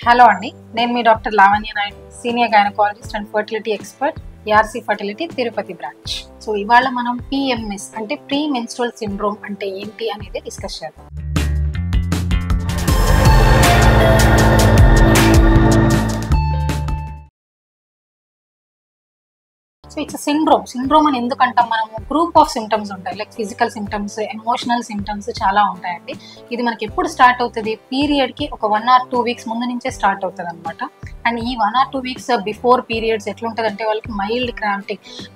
Hello అండి, నేను మీ doctor Lavanya Naidu, senior gynaecologist and fertility expert, ARC fertility Tirupati branch. So ఇవాళ మనం PMS అంటే ప్రీ మెన్స్ట్రువల్ సిండ్రోమ్ అంటే ఏంటి అనేది డిస్కస్ చేద్దాం. సో ఇట్స్ సిండ్రోమ్ అని ఎందుకంటాం మనము? గ్రూప్ ఆఫ్ సిమ్టమ్స్ ఉంటాయి, like physical symptoms, emotional symptoms చాలా ఉంటాయండి. ఇది మనకి ఎప్పుడు స్టార్ట్ అవుతుంది? పీరియడ్కి ఒక 1 or 2 weeks ముందు నుంచే స్టార్ట్ అవుతుంది అనమాట. అండ్ ఈ 1 or 2 weeks బిఫోర్ పీరియడ్స్ ఎట్లుంటుంది అంటే వాళ్ళకి మైల్డ్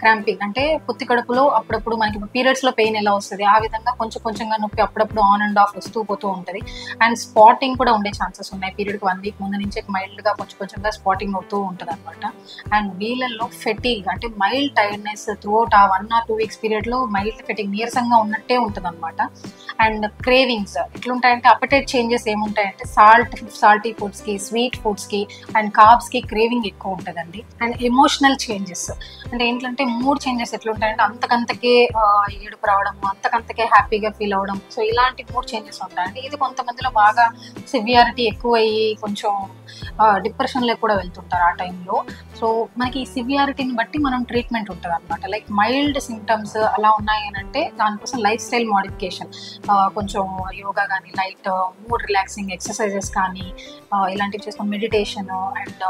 క్రాంపింగ్ అంటే పొత్తి కడుపులో అప్పుడప్పుడు మనకి పీరియడ్స్లో పెయిన్ ఎలా వస్తుంది ఆ విధంగా కొంచెంగా నొప్పి అప్పుడప్పుడు ఆన్ అండ్ ఆఫ్ వస్తూ పోతూ ఉంటుంది. అండ్ స్పాటింగ్ కూడా ఉండే ఛాన్సెస్ ఉన్నాయి. పీరియడ్కి 1 week ముందు నుంచే మైల్డ్గా కొంచెంగా స్పాటింగ్ అవుతూ ఉంటుంది అనమాట. అండ్ వీళ్ళల్లో ఫెటిగ్ అంటే మైల్డ్ టైర్డ్నెస్ త్రూఅవుట్ ఆ 1 or 2 weeks పీరియడ్లో మైల్డ్ ఫెటిగ్ నీరసంగా ఉన్నట్టే ఉంటుంది అనమాట. అండ్ క్రేవింగ్స్ ఎట్లుంటాయంటే అపటైట్ చేంజెస్ ఏముంటాయంటే సాల్టీ ఫుడ్స్కి, స్వీట్ ఫుడ్స్కి అండ్ కార్బ్స్కి క్రేవింగ్ ఎక్కువ ఉంటుందండి. అండ్ ఎమోషనల్ చేంజెస్ అంటే ఏంటంటే మూడ్ చేంజెస్ ఎట్లుంటాయంటే అంతకంతకే ఏడుపు రావడం, అంతకంతకే హ్యాపీగా ఫీల్ అవ్వడం. సో ఇలాంటి మూడ్ చేంజెస్ ఉంటాయండి. ఇది కొంతమందిలో బాగా సివియారిటీ ఎక్కువ అయ్యి కొంచెం డిప్రెషన్లో కూడా వెళ్తుంటారు ఆ టైంలో. సో మనకి ఈ సివియారిటీని బట్టి మనం ట్రీట్మెంట్ ఉంటుంది అనమాట. లైక్ మైల్డ్ సిమ్టమ్స్ అలా ఉన్నాయి అని అంటే దానికోసం లైఫ్ స్టైల్ మోడిఫికేషన్, కొంచెం యోగా కానీ, లైట్ మూడ్ రిలాక్సింగ్ ఎక్సర్సైజెస్ కానీ ఇలాంటివి చేసుకొని, మెడిటేషన్ అండ్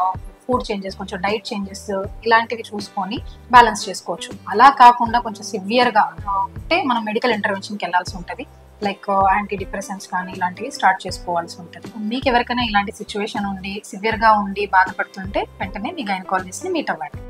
ఫుడ్ చేంజెస్, కొంచెం డైట్ చేంజెస్ ఇలాంటివి చూసుకొని బ్యాలెన్స్ చేసుకోవచ్చు. అలా కాకుండా కొంచెం సివియర్గా ఉంటే మనం మెడికల్ ఇంటర్వెన్షన్కి వెళ్ళాల్సి ఉంటుంది. లైక్ యాంటీ డిప్రెసెంట్స్ కానీ ఇలాంటివి స్టార్ట్ చేసుకోవాల్సి ఉంటుంది. మీకు ఎవరికైనా ఇలాంటి సిచ్యువేషన్ ఉండి సివియర్గా ఉండి బాధపడుతుంటే వెంటనే మీ గైనకాలజిస్ట్ని మీట్ అవ్వండి.